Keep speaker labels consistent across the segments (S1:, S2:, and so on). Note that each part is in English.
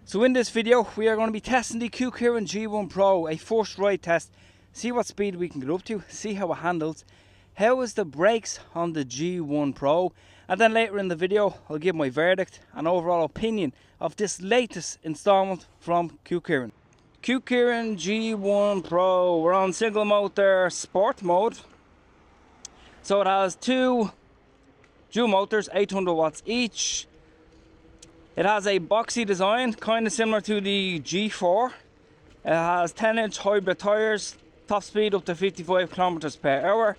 S1: So in this video we are going to be testing the Kukirin G1 Pro, a first ride test. See what speed we can get up to, see how it handles, how is the brakes on the G1 Pro, and then later in the video I'll give my verdict and overall opinion of this latest installment from Kukirin. Kukirin G1 Pro, we're on single motor sport mode. So it has two dual motors, 800 watts each. It has a boxy design, kind of similar to the G4. It has 10-inch hybrid tyres, top speed up to 55 kilometers per hour.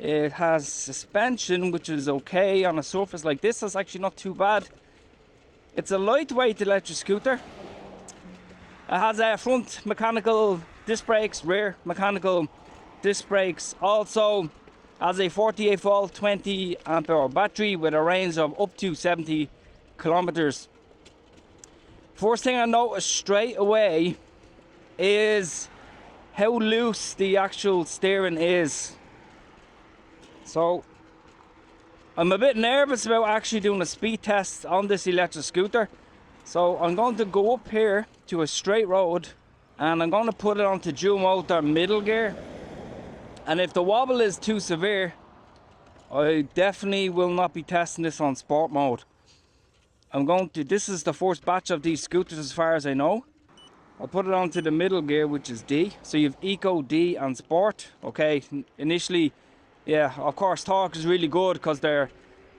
S1: It has suspension, which is okay on a surface like this. It's actually not too bad. It's a lightweight electric scooter. It has a front mechanical disc brakes, rear mechanical disc brakes. Also has a 48 volt 20 amp hour battery with a range of up to 70 kilometers. First thing I noticed straight away is how loose the actual steering is. So I'm a bit nervous about actually doing a speed test on this electric scooter. So I'm going to go up here to a straight road and I'm going to put it onto dual motor middle gear. And if the wobble is too severe, I definitely will not be testing this on sport mode. This is the first batch of these scooters as far as I know. I'll put it onto the middle gear, which is D. So you have Eco, D and Sport. Okay, initially, yeah, of course torque is really good because they're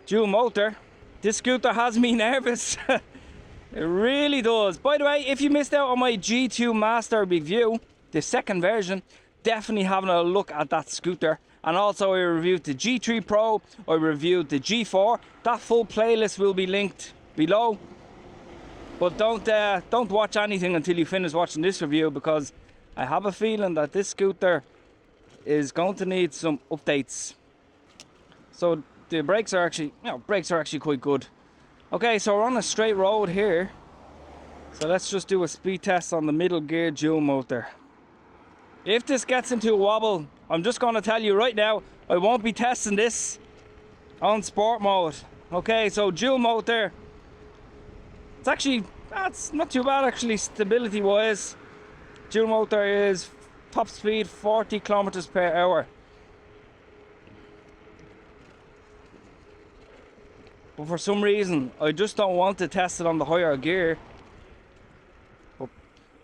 S1: dual motor. This scooter has me nervous. It really does. By the way, if you missed out on my G2 Master review, the second version, definitely having a look at that scooter. And also I reviewed the G3 Pro, I reviewed the G4. That full playlist will be linked below. But don't watch anything until you finish watching this review, because I have a feeling that this scooter is going to need some updates. So the brakes are actually quite good. Okay, so we're on a straight road here. So let's just do a speed test on the middle gear dual motor. If this gets into a wobble, I'm just going to tell you right now, I won't be testing this on sport mode. Okay, so dual motor, that's not too bad actually, stability wise. Dual motor is top speed 40 kilometers per hour. But for some reason, I just don't want to test it on the higher gear.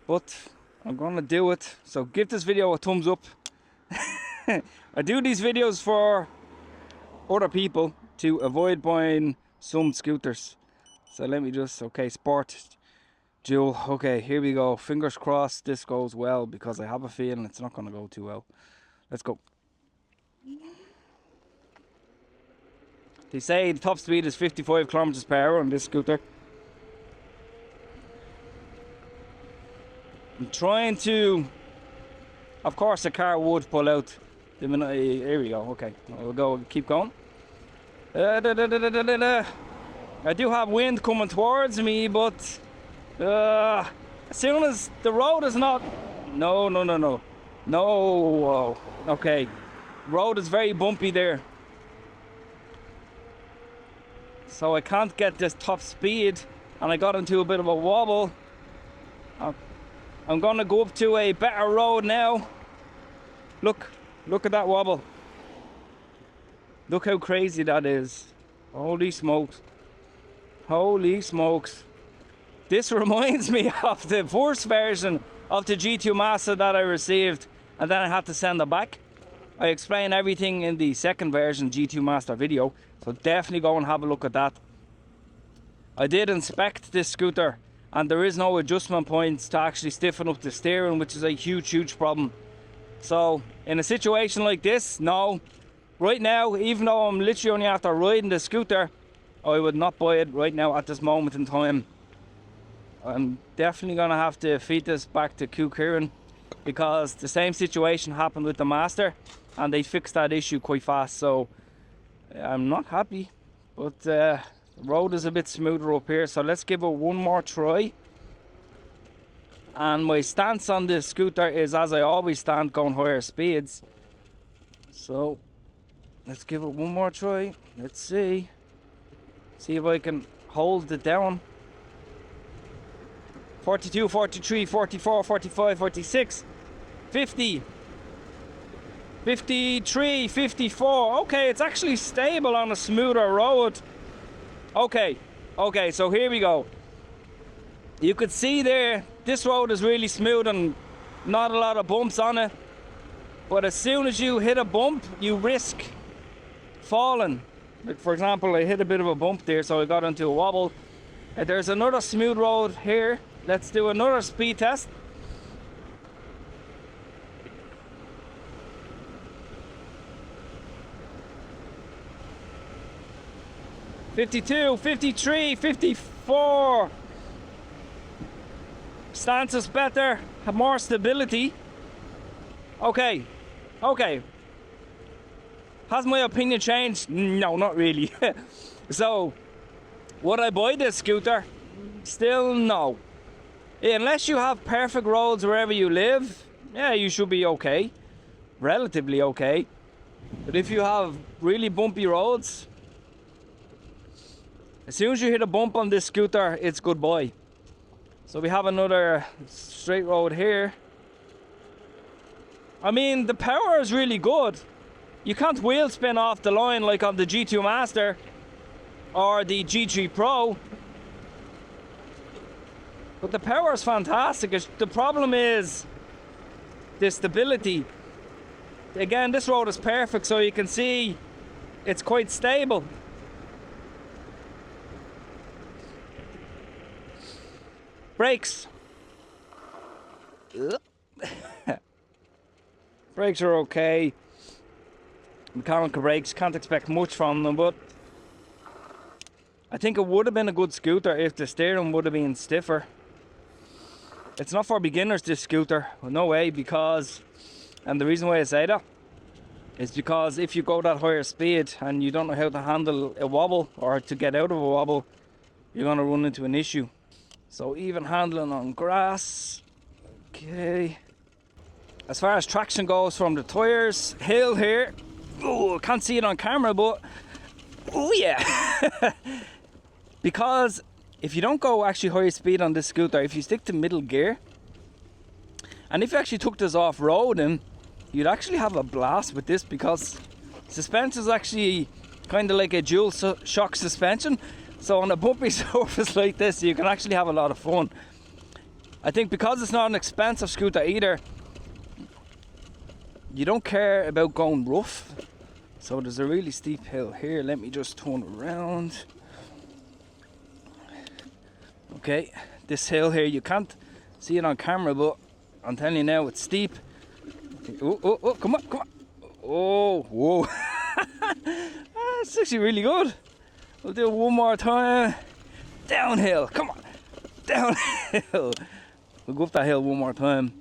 S1: But I'm gonna do it, so give this video a thumbs up. I do these videos for other people to avoid buying some scooters. So let me just, okay, sport, dual, okay, here we go. Fingers crossed this goes well, because I have a feeling it's not gonna go too well. Let's go. They say the top speed is 55 kilometers per hour on this scooter. I'm trying to, of course the car would pull out the minute, here we go, okay, we'll keep going. I do have wind coming towards me, but as soon as the road is not, no, okay, road is very bumpy there. So I can't get this top speed, and I got into a bit of a wobble. I'm gonna go up to a better road now. Look at that wobble. Look how crazy that is. Holy smokes. Holy smokes. This reminds me of the first version of the G2 Master that I received, and then I had to send it back. I explain everything in the second version G2 Master video, so definitely go and have a look at that. I did inspect this scooter, and there is no adjustment points to actually stiffen up the steering, which is a huge problem. So in a situation like this, no. Right now, even though I'm literally only after riding the scooter, I would not buy it right now at this moment in time. I'm definitely gonna have to feed this back to Kukirin, because the same situation happened with the Master and they fixed that issue quite fast. So I'm not happy, but the road is a bit smoother up here, so let's give it one more try. And my stance on this scooter is as I always stand, going higher speeds. So let's give it one more try. Let's see if I can hold it down. 42, 43, 44, 45, 46, 50, 53, 54. Okay, it's actually stable on a smoother road. Okay, so here we go. You could see there, this road is really smooth and not a lot of bumps on it. But as soon as you hit a bump, you risk falling. Like for example, I hit a bit of a bump there, so I got into a wobble. There's another smooth road here. Let's do another speed test. "52, 53, 54. Stance is better, have more stability. Okay. Has my opinion changed? No, not really. So, would I buy this scooter? Still no. Unless you have perfect roads wherever you live, yeah, you should be okay. Relatively okay. But if you have really bumpy roads, as soon as you hit a bump on this scooter, it's goodbye. So we have another straight road here. I mean, the power is really good. You can't wheel spin off the line like on the G2 Master or the G3 Pro. But the power is fantastic. The problem is the stability. Again, this road is perfect, so you can see it's quite stable. Brakes. Brakes are okay. Mechanical brakes, can't expect much from them, but I think it would have been a good scooter if the steering would have been stiffer. It's not for beginners, this scooter, no way, because, and the reason why I say that is because if you go that higher speed and you don't know how to handle a wobble or to get out of a wobble, you're going to run into an issue. So even handling on grass. Okay. As far as traction goes from the tyres, hill here. Oh, I can't see it on camera, but oh yeah. Because if you don't go actually high speed on this scooter, if you stick to middle gear, and if you actually took this off-roading, you'd actually have a blast with this, because suspension is actually kind of like a dual shock suspension. So on a bumpy surface like this, you can actually have a lot of fun. I think because it's not an expensive scooter either, you don't care about going rough. So there's a really steep hill here. Let me just turn around. Okay, this hill here, you can't see it on camera, but I'm telling you now, it's steep. Oh, come on. Oh, whoa. That's actually really good. We'll do it one more time. Downhill, come on. Downhill. We'll go up that hill one more time.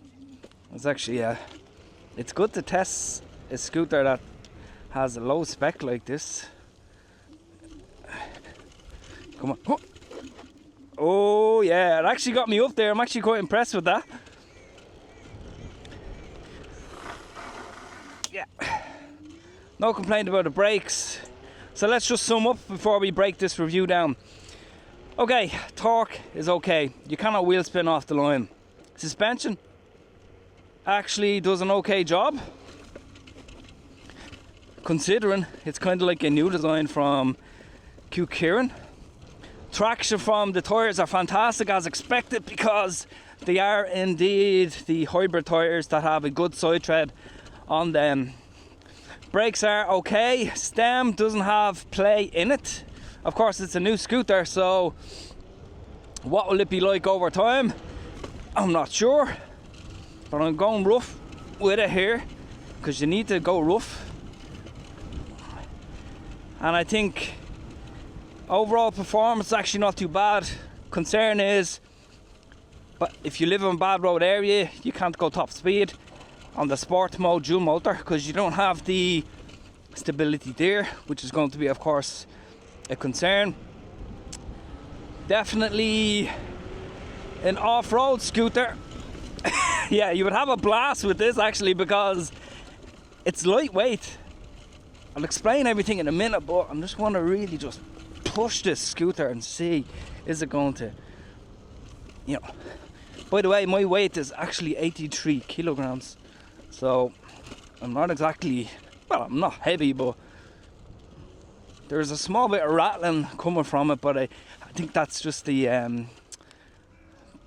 S1: It's actually, it's good to test a scooter that has a low spec like this. Come on. Oh yeah, it actually got me up there. I'm actually quite impressed with that. Yeah. No complaint about the brakes. So let's just sum up before we break this review down. Okay, torque is okay. You cannot wheel spin off the line. Suspension actually does an okay job, considering it's kind of like a new design from Kukirin. Traction from the tyres are fantastic as expected, because they are indeed the hybrid tyres that have a good side tread on them. Brakes are okay. Stem doesn't have play in it. Of course, it's a new scooter, so what will it be like over time? I'm not sure, but I'm going rough with it here, because you need to go rough. And I think overall performance is actually not too bad. Concern is, but if you live in a bad road area, you can't go top speed on the sport mode dual motor, because you don't have the stability there, which is going to be, of course, a concern. Definitely an off-road scooter. Yeah, you would have a blast with this actually, because it's lightweight. I'll explain everything in a minute, but I just want to really just push this scooter and see, is it going to, By the way, my weight is actually 83 kilograms, so I'm not exactly, well, I'm not heavy, but there's a small bit of rattling coming from it, but I think that's just the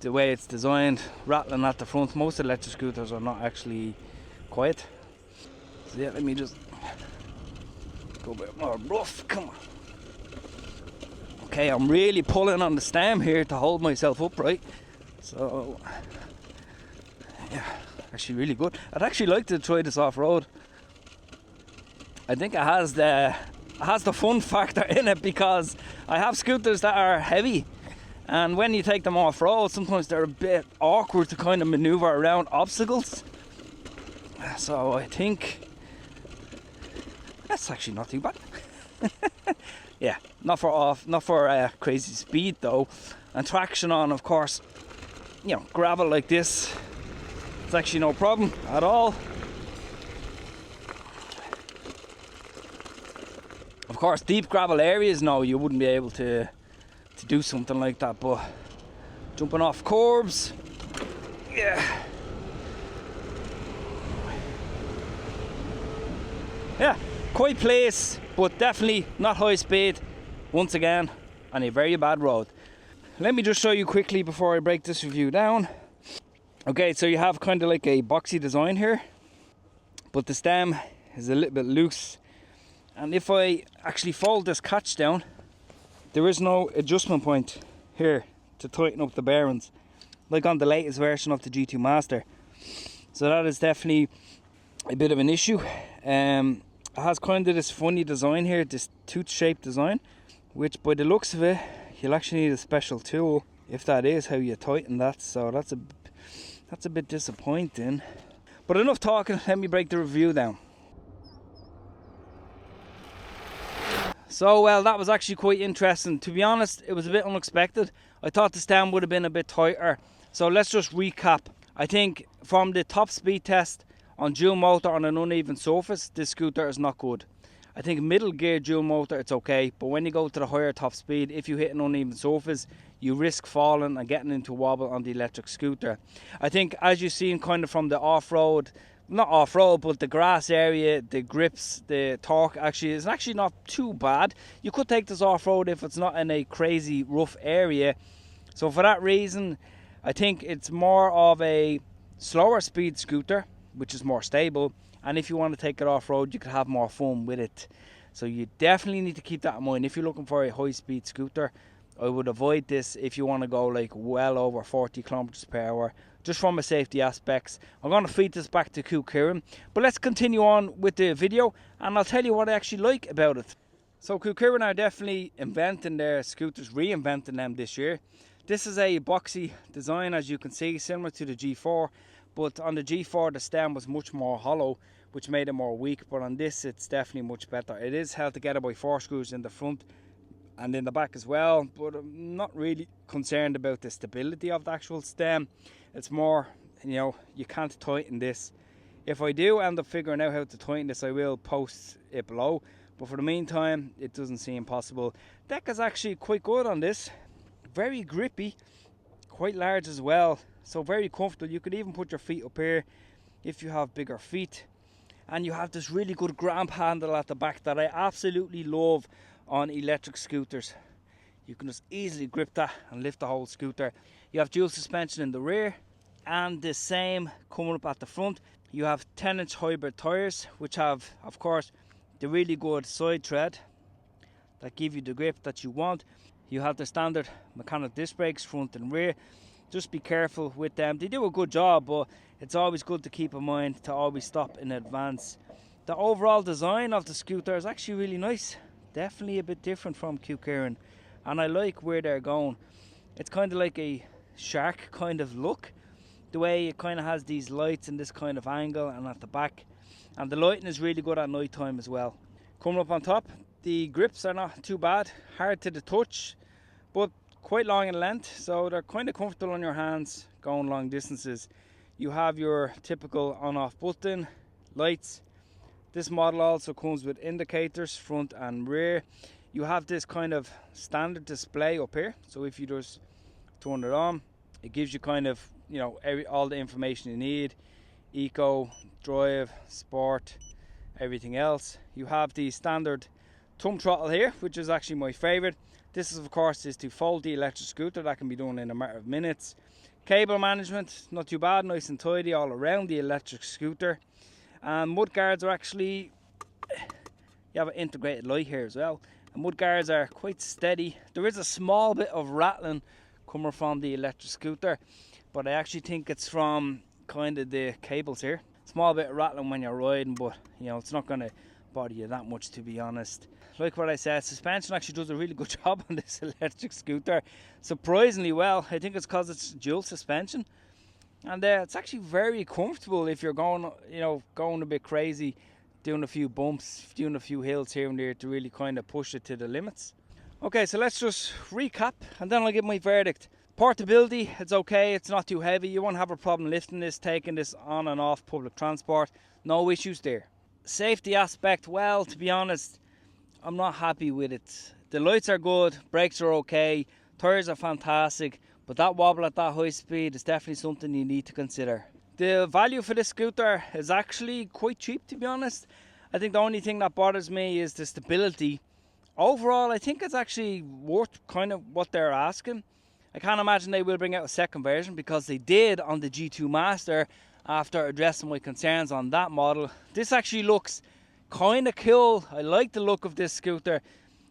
S1: way it's designed, rattling at the front. Most electric scooters are not actually quiet. So yeah, let me just go a bit more rough, come on. Okay, I'm really pulling on the stem here to hold myself upright. So, yeah, actually really good. I'd actually like to try this off-road. I think it has the fun factor in it, because I have scooters that are heavy, and when you take them off-road, sometimes they're a bit awkward to kind of maneuver around obstacles. So I think that's actually not too bad. Yeah, not for crazy speed though. And traction on, of course, you know, gravel like this, it's actually no problem at all. Of course, deep gravel areas, no, you wouldn't be able to do something like that, but jumping off curbs, yeah. Yeah, quiet place, but definitely not high speed, once again, on a very bad road. Let me just show you quickly before I break this review down. Okay, so you have kind of like a boxy design here, but the stem is a little bit loose. And if I actually fold this catch down, there is no adjustment point here to tighten up the bearings, like on the latest version of the G2 Master. So that is definitely a bit of an issue. It has kind of this funny design here, this tooth-shaped design, which by the looks of it, you'll actually need a special tool if that is how you tighten that. So that's a bit disappointing. But enough talking, let me break the review down. So, well, that was actually quite interesting. To be honest, it was a bit unexpected. I thought the stem would have been a bit tighter. So let's just recap. I think from the top speed test on dual motor on an uneven surface, this scooter is not good. I think middle gear dual motor, it's okay, but when you go to the higher top speed, if you hit an uneven surface, you risk falling and getting into wobble on the electric scooter. I think as you've seen kind of from the off-road, not off-road, but the grass area, the grips, the torque actually is actually not too bad. You could take this off-road if it's not in a crazy rough area. So for that reason, I think it's more of a slower speed scooter, which is more stable, and if you want to take it off-road, you could have more fun with it. So you definitely need to keep that in mind. If you're looking for a high-speed scooter, I would avoid this if you want to go like well over 40 kilometers per hour, just from a safety aspects. I'm going to feed this back to Kukirin, but let's continue on with the video, and I'll tell you what I actually like about it. So Kukirin are definitely inventing their scooters, reinventing them this year. This is a boxy design, as you can see, similar to the G4. But on the G4, the stem was much more hollow, which made it more weak. But on this, it's definitely much better. It is held together by 4 screws in the front and in the back as well. But I'm not really concerned about the stability of the actual stem. It's more, you know, you can't tighten this. If I do end up figuring out how to tighten this, I will post it below. But for the meantime, it doesn't seem possible. Deck is actually quite good on this. Very grippy, quite large as well. So very comfortable. You could even put your feet up here if you have bigger feet. And you have this really good grab handle at the back that I absolutely love on electric scooters. You can just easily grip that and lift the whole scooter. You have dual suspension in the rear and the same coming up at the front. You have 10-inch hybrid tires, which have, of course, the really good side tread that give you the grip that you want. You have the standard mechanical disc brakes front and rear. Just be careful with them. They do a good job, but it's always good to keep in mind to always stop in advance. The overall design of the scooter is actually really nice. Definitely a bit different from Kukirin, and I like where they're going. It's kind of like a shark kind of look. The way it kind of has these lights in this kind of angle and at the back. And the lighting is really good at night time as well. Coming up on top, the grips are not too bad. Hard to the touch, but quite long in length, so they're kind of comfortable on your hands going long distances. You have your typical on-off button, lights. This model also comes with indicators front and rear. You have this kind of standard display up here, so if you just turn it on, It gives you kind of, you know, all the information you need: eco, drive, sport, everything else. You have the standard thumb throttle here, which is actually my favorite. This is, of course, is to fold the electric scooter. That can be done in a matter of minutes. Cable management, not too bad, nice and tidy all around the electric scooter. And mud guards are actually, you have an integrated light here as well. And mud guards are quite steady. There is a small bit of rattling coming from the electric scooter, but I actually think it's from kind of the cables here. Small bit of rattling when you're riding, but you know, it's not going to bother you that much, to be honest. Like what I said, suspension actually does a really good job on this electric scooter, surprisingly well. I think it's because it's dual suspension, and it's actually very comfortable if you're going, you know, going a bit crazy, doing a few bumps, doing a few hills here and there to really kind of push it to the limits. Okay, so let's just recap and then I'll give my verdict. Portability, it's okay, it's not too heavy. You won't have a problem lifting this, taking this on and off public transport. No issues there. Safety aspect, well, to be honest, I'm not happy with it. The lights are good, brakes are okay, tires are fantastic, but that wobble at that high speed is definitely something you need to consider. The value for this scooter is actually quite cheap, to be honest. I think the only thing that bothers me is the stability. Overall, I think it's actually worth kind of what they're asking. I can't imagine they will bring out a second version, because they did on the G2 Master after addressing my concerns on that model. This actually looks kind of cool. I like the look of this scooter.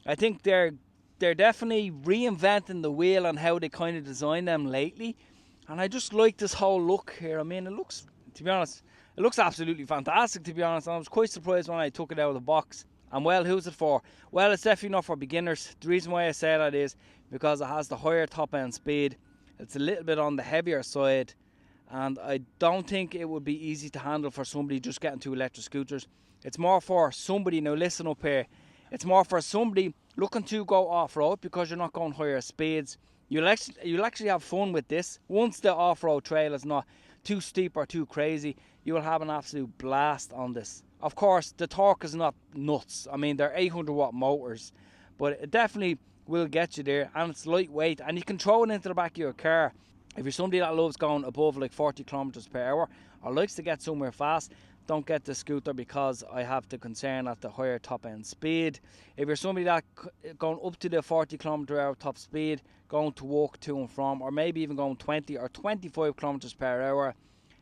S1: I think they're definitely reinventing the wheel and how they kind of design them lately, and I just like this whole look here. I mean, it looks, to be honest, it looks absolutely fantastic, to be honest. I was quite surprised when I took it out of the box. And well, who's it for? Well, it's definitely not for beginners. The reason why I say that is because it has the higher top end speed. It's a little bit on the heavier side, and I don't think it would be easy to handle for somebody just getting two electric scooters. It's more for somebody, now listen up here, it's more for somebody looking to go off-road, because you're not going higher speeds. You'll actually have fun with this. Once the off-road trail is not too steep or too crazy, you will have an absolute blast on this. Of course, the torque is not nuts. I mean, they're 800 watt motors, but it definitely will get you there, and it's lightweight, and you can throw it into the back of your car. If you're somebody that loves going above like 40 kilometers per hour or likes to get somewhere fast, don't get the scooter, because I have the concern at the higher top end speed. If you're somebody that going up to the 40 kilometer per hour top speed, going to walk to and from, or maybe even going 20 or 25 kilometers per hour,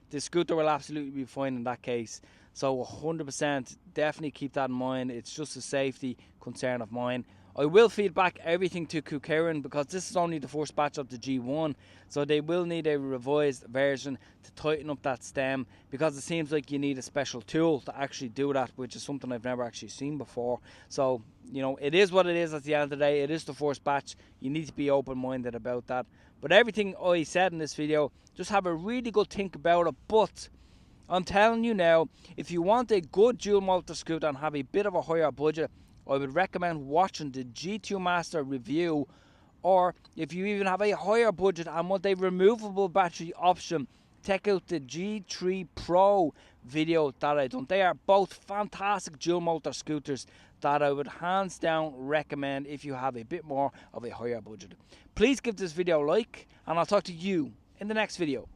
S1: the scooter will absolutely be fine in that case. So 100% definitely keep that in mind. It's just a safety concern of mine. I will feed back everything to Kukirin, because this is only the first batch of the G1, so they will need a revised version to tighten up that stem, because it seems like you need a special tool to actually do that, which is something I've never actually seen before. So, you know, it is what it is at the end of the day. It is the first batch. You need to be open-minded about that. But everything I said in this video, just have a really good think about it. But I'm telling you now, if you want a good dual motor scooter and have a bit of a higher budget, I would recommend watching the G2 Master review, or if you even have a higher budget and want a removable battery option, check out the G3 Pro video that I done. They are both fantastic dual motor scooters that I would hands down recommend if you have a bit more of a higher budget. Please give this video a like, and I'll talk to you in the next video.